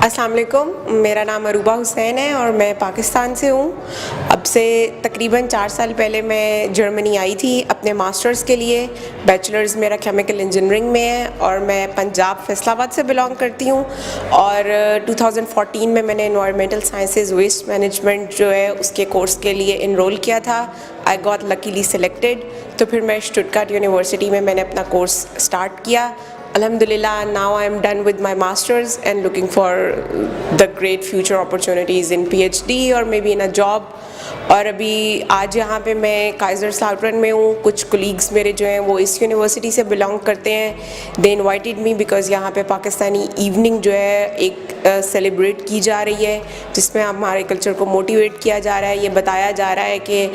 अस्सलाम वालेकुम, मेरा नाम अरूबा हुसैन है और मैं पाकिस्तान से हूँ। अब से तकरीबन 4 साल पहले मैं जर्मनी आई थी अपने मास्टर्स के लिए। बैचलर्स मेरा केमिकल इंजीनियरिंग में है और मैं पंजाब फैसलाबाद से बिलोंग करती हूँ। और 2014 में मैंने एनवायरमेंटल साइंसेज वेस्ट मैनेजमेंट जो है उसके कोर्स के लिए इनरोल किया था। I got luckily selected. तो फिर मैं स्टुटगार्ट यूनिवर्सिटी में मैंने अपना कोर्स स्टार्ट किया। Alhamdulillah, now I am done with my masters and looking for the great future opportunities in PhD or maybe in a job. और अभी आज यहाँ पे मैं काइज़रस्लाउटरन में हूँ। कुछ कोलीग्स मेरे जो हैं वो इस यूनिवर्सिटी से बिलोंग करते हैं। दे इनवाइटेड मी बिकॉज़ यहाँ पे पाकिस्तानी इवनिंग जो है एक सेलिब्रेट की जा रही है, जिसमें हमारे कल्चर को मोटिवेट किया जा रहा है। ये बताया जा रहा है कि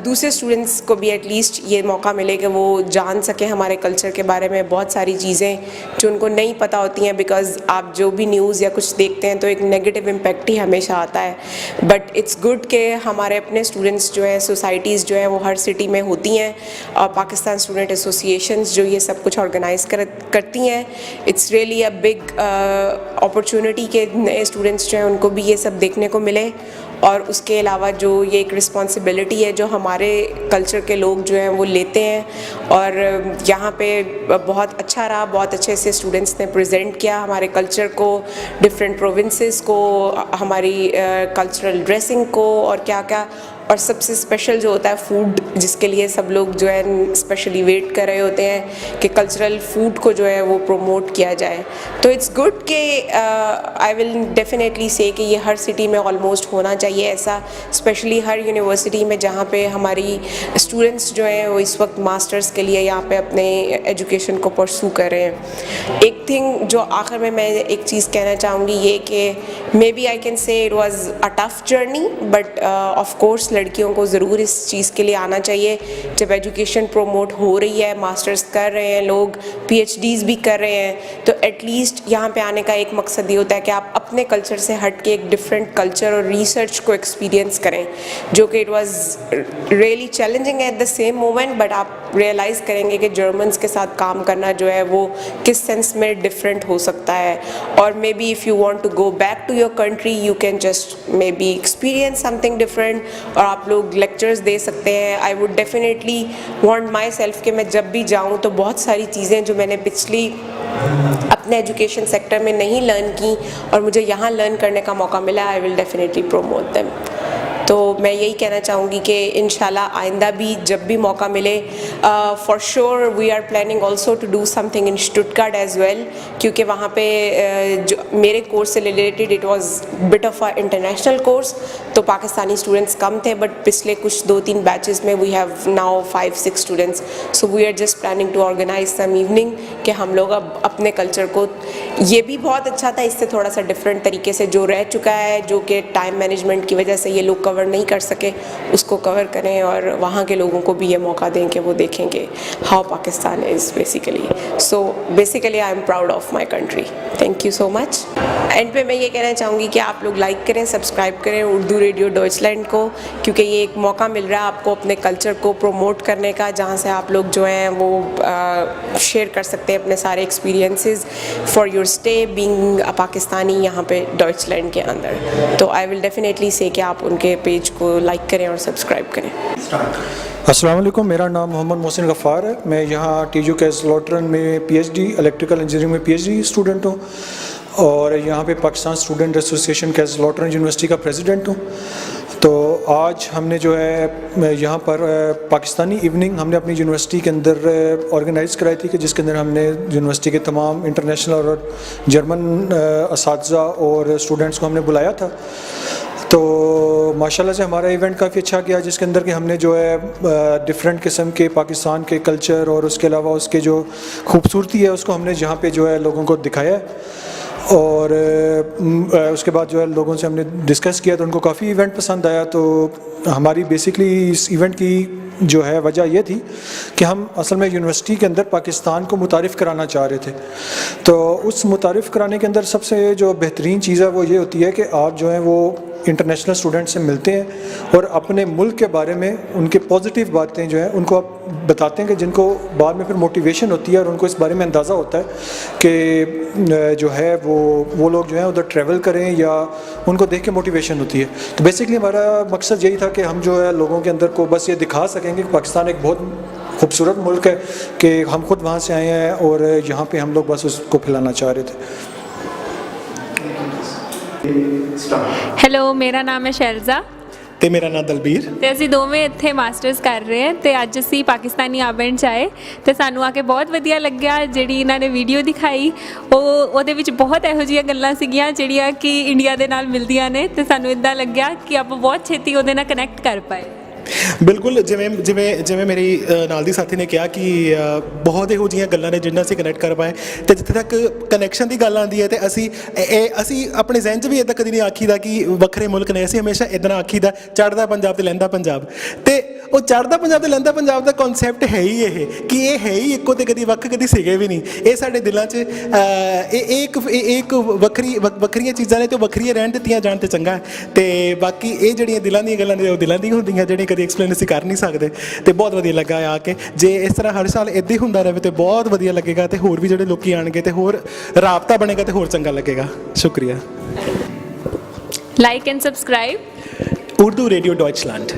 दूसरे स्टूडेंट्स को भी एटलीस्ट ये मौका मिले कि वो जान सकें हमारे कल्चर के बारे में बहुत सारी चीज़ें जो उनको नहीं पता होती हैं। बिकॉज़ आप जो भी न्यूज़ या कुछ देखते हैं तो एक नेगेटिव इम्पैक्ट ही हमेशा आता है। बट इट्स गुड कि हमारे अपने स्टूडेंट्स जो है, सोसाइटीज़ जो है वो हर सिटी में होती हैं और पाकिस्तान स्टूडेंट एसोसिएशंस जो ये सब कुछ ऑर्गेनाइज़ करती हैं। It's really a big opportunity के नए स्टूडेंट्स जो हैं उनको भी ये सब देखने को मिले। और उसके अलावा जो ये एक रिस्पॉन्सिबिलिटी है जो हमारे कल्चर के लोग जो हैं वो लेते हैं। और यहाँ पे बहुत अच्छा रहा, बहुत अच्छे से स्टूडेंट्स ने प्रेजेंट किया हमारे कल्चर को, डिफरेंट प्रोविंसेस को, हमारी कल्चरल ड्रेसिंग को और क्या क्या। और सबसे स्पेशल जो होता है फूड, जिसके लिए सब लोग जो है स्पेशली वेट कर रहे होते हैं कि कल्चरल फूड को जो है वो प्रमोट किया जाए। तो इट्स गुड कि आई विल डेफिनेटली से कि ये हर सिटी में ऑलमोस्ट होना चाहिए ऐसा, स्पेशली हर यूनिवर्सिटी में जहाँ पे हमारी स्टूडेंट्स जो हैं वो इस वक्त मास्टर्स के लिए यहाँ पे अपने एजुकेशन को परसू कर रहे हैं। एक थिंग जो आखिर में मैं एक चीज़ कहना चाहूँगी ये कि maybe I can say it was a tough journey, but of course लड़कियों को ज़रूर इस चीज़ के लिए आना चाहिए। जब एजुकेशन प्रमोट हो रही है, मास्टर्स कर रहे हैं लोग, PhDs भी कर रहे हैं, तो एटलीस्ट यहाँ पे आने का एक मकसद ये होता है कि आप अपने कल्चर से हट के एक डिफरेंट कल्चर और रिसर्च को एक्सपीरियंस करें, जो कि it was really challenging at the same moment. But आप रियलाइज़ करेंगे कि जर्मन्स के साथ काम करना जो है वो किस सेंस में डिफरेंट हो सकता है। और maybe if you want to go back to your country you can just maybe experience something different और आप लोग लेक्चर्स दे सकते हैं। I would definitely want myself कि मैं जब भी जाऊँ तो बहुत सारी चीज़ें जो मैंने पिछली अपने एजुकेशन सेक्टर में नहीं लर्न की और मुझे यहाँ लर्न करने का मौका मिला, I will definitely promote them. तो मैं यही कहना चाहूँगी कि इंशाल्लाह आइंदा भी जब भी मौका मिले, for sure we are planning also to do something in Stuttgart as well, क्योंकि वहाँ पे जो मेरे कोर्स से related it was bit of a international course, तो पाकिस्तानी स्टूडेंट्स कम थे। बट पिछले कुछ 2-3 बैचेस में we have now 5-6 students, so we are just planning to organise some evening कि हम लोग अब अपने कल्चर को, ये भी बहुत अच्छा था, इससे थोड़ा सा डिफरेंट तरीके से जो रह चुका है, जो कि टाइम मैनेजमेंट की वजह से ये लोग कवर नहीं कर सके, उसको कवर करें और वहाँ के लोगों को भी ये मौका दें कि वो देखेंगे how Pakistan is basically. So basically I am proud of my country. Thank you so much. And पे मैं ये कहना चाहूँगी कि आप लोग लाइक करें, सब्सक्राइब करें उर्दू रेडियो डॉइचलैंड को, क्योंकि ये एक मौका मिल रहा है आपको अपने कल्चर को प्रमोट करने का, जहाँ से आप लोग जो हैं वो शेयर कर सकते हैं अपने सारे experiences for your stay being a Pakistani यहाँ पे डॉइचलैंड के अंदर। तो आई विल डेफिनेटली से कि आप उनके पेज को लाइक करें और सब्सक्राइब करें। अस्सलाम वालेकुम, मेरा नाम मोहम्मद मोहसिन गफ़ार है। मैं यहाँ TU काइज़रस्लाउटरन में PhD इलेक्ट्रिकल इंजीनियरिंग में PhD स्टूडेंट हूँ और यहाँ पे पाकिस्तान स्टूडेंट एसोसिएशन काइज़रस्लाउटरन यूनिवर्सिटी का प्रेसिडेंट हूँ। तो आज हमने जो है यहाँ पर पाकिस्तानी इवनिंग हमने अपनी यूनिवर्सिटी के अंदर ऑर्गेनाइज़ कराई थी, कि जिसके अंदर हमने यूनिवर्सिटी के तमाम इंटरनेशनल और जर्मन असातिज़ा और स्टूडेंट्स को हमने बुलाया था। तो माशाल्लाह से हमारा इवेंट काफ़ी अच्छा गया, जिसके अंदर कि हमने जो है डिफरेंट किस्म के पाकिस्तान के कल्चर और उसके अलावा उसके जो खूबसूरती है उसको हमने यहाँ पे जो है लोगों को दिखाया। और उसके बाद जो है लोगों से हमने डिस्कस किया तो उनको काफ़ी इवेंट पसंद आया। तो हमारी बेसिकली इस इवेंट की जो है वजह यह थी कि हम असल में यूनिवर्सिटी के अंदर पाकिस्तान को मुतारिफ़ कराना चाह रहे थे। तो उस मुतारिफ़ कराने के अंदर सबसे जो बेहतरीन चीज़ है वो ये होती है कि आप जो है वो इंटरनेशनल स्टूडेंट से मिलते हैं और अपने मुल्क के बारे में उनके पॉजिटिव बातें जो हैं उनको आप बताते हैं कि जिनको बाद में फिर मोटिवेशन होती है और उनको इस बारे में अंदाज़ा होता है कि जो है वो लोग जो है उधर ट्रैवल करें या उनको देख के मोटिवेशन होती है। तो बेसिकली हमारा मकसद यही था कि हम जो है लोगों के अंदर को बस ये दिखा सकेंगे कि पाकिस्तान एक बहुत खूबसूरत मुल्क है, कि हम खुद वहाँ से आए हैं और यहाँ पे हम लोग बस उसको फैलाना चाह रहे थे। ਹੈਲੋ, ਮੇਰਾ ਨਾਮ ਹੈ ਸ਼ੈਲਜ਼ਾ ਤੇ ਮੇਰਾ ਨਾਮ ਦਲਬੀਰ। ਤੇ ਅਸੀਂ ਦੋਵੇਂ ਇੱਥੇ ਮਾਸਟਰਸ ਕਰ ਰਹੇ ਹਾਂ ਤੇ ਅੱਜ ਅਸੀਂ ਪਾਕਿਸਤਾਨੀ ਆਵੈਂਟ 'ਚ ਆਏ ਤੇ ਸਾਨੂੰ ਆ ਕੇ ਬਹੁਤ ਵਧੀਆ ਲੱਗਿਆ। ਜਿਹੜੀ ਇਹਨਾਂ ਨੇ ਵੀਡੀਓ ਦਿਖਾਈ ਉਹਦੇ ਵਿੱਚ ਬਹੁਤ ਇਹੋ ਜਿਹੀਆਂ ਗੱਲਾਂ ਸੀਗੀਆਂ ਜਿਹੜੀਆਂ ਕਿ ਇੰਡੀਆ ਦੇ ਨਾਲ ਮਿਲਦੀਆਂ ਨੇ ਤੇ ਸਾਨੂੰ ਇੱਦਾਂ ਲੱਗਿਆ ਕਿ ਆਪਾਂ ਬਹੁਤ ਛੇਤੀ ਉਹਦੇ ਨਾਲ ਕਨੈਕਟ ਕਰ ਪਾਏ। ਬਿਲਕੁਲ, ਜਿਵੇਂ ਮੇਰੀ ਨਾਲ ਦੀ ਸਾਥੀ ਨੇ ਕਿਹਾ ਕਿ ਬਹੁਤ ਇਹੋ ਜਿਹੀਆਂ ਗੱਲਾਂ ਨੇ ਜਿਨ੍ਹਾਂ ਅਸੀਂ ਕਨੈਕਟ ਕਰ ਪਾਏ ਤੇ ਜਿੱਥੇ ਤੱਕ ਕਨੈਕਸ਼ਨ ਦੀ ਗੱਲ ਆਉਂਦੀ ਹੈ ਤੇ ਅਸੀਂ ਆਪਣੇ ਜ਼ਿਹਨ 'ਚ ਵੀ ਇੱਦਾਂ ਕਦੀ ਨਹੀਂ ਆਖੀਦਾ ਕਿ ਵੱਖਰੇ ਮੁਲਕ ਨੇ, ਅਸੀਂ ਹਮੇਸ਼ਾ ਇੱਦਾਂ ਆਖੀਦਾ ਚੜ੍ਹਦਾ ਪੰਜਾਬ ਤੇ ਲਹਿੰਦਾ ਪੰਜਾਬ। ਤੇ ਉਹ ਚੜ੍ਹਦਾ ਪੰਜਾਬ ਤੇ ਲਹਿੰਦਾ ਪੰਜਾਬ ਦਾ ਕਨਸੈਪਟ ਹੈ ਹੀ ਇਹ ਕਿ ਇਹ ਹੈ ਹੀ ਇੱਕੋ ਤੇ ਕਦੀ ਵੱਖ ਕਦੀ ਸੀਗੇ ਵੀ ਨਹੀਂ। ਇਹ ਸਾਡੇ ਦਿਲਾਂ 'ਚ ਇਹ ਇੱਕ ਵੱਖਰੀਆਂ ਚੀਜ਼ਾਂ ਨੇ ਤੇ ਵੱਖਰੀਆਂ ਰਹਿਣ ਦਿੱਤੀਆਂ ਜਾਣ ਤੇ ਚੰਗਾ। ਤੇ ਬਾਕੀ ਇਹ ਜਿਹੜੀਆਂ ਦਿਲਾਂ ਦੀਆਂ ਗੱਲਾਂ ਨੇ ਉਹ ਦਿਲਾਂ ਦੀਆਂ ਹੁੰਦੀਆਂ, ਜਿਹੜੀਆਂ ਕਦੀ ਐਕਸਪਲੇਨ ਅਸੀਂ ਕਰ ਨਹੀਂ ਸਕਦੇ। ਤੇ ਬਹੁਤ ਵਧੀਆ ਲੱਗਾ ਆ ਕੇ। ਜੇ ਇਸ ਤਰ੍ਹਾਂ ਹਰ ਸਾਲ ਇੱਦਾਂ ਹੀ ਹੁੰਦਾ ਰਹੇ ਤੇ ਬਹੁਤ ਵਧੀਆ ਲੱਗੇਗਾ ਤੇ ਹੋਰ ਵੀ ਜਿਹੜੇ ਲੋਕੀ ਆਣਗੇ ਤੇ ਹੋਰ ਰਾਬਤਾ ਬਣੇਗਾ ਤੇ ਹੋਰ ਚੰਗਾ ਲੱਗੇਗਾ। ਸ਼ੁਕਰੀਆ। Like and subscribe Urdu radio ਡਾਇਚਲੈਂਡ।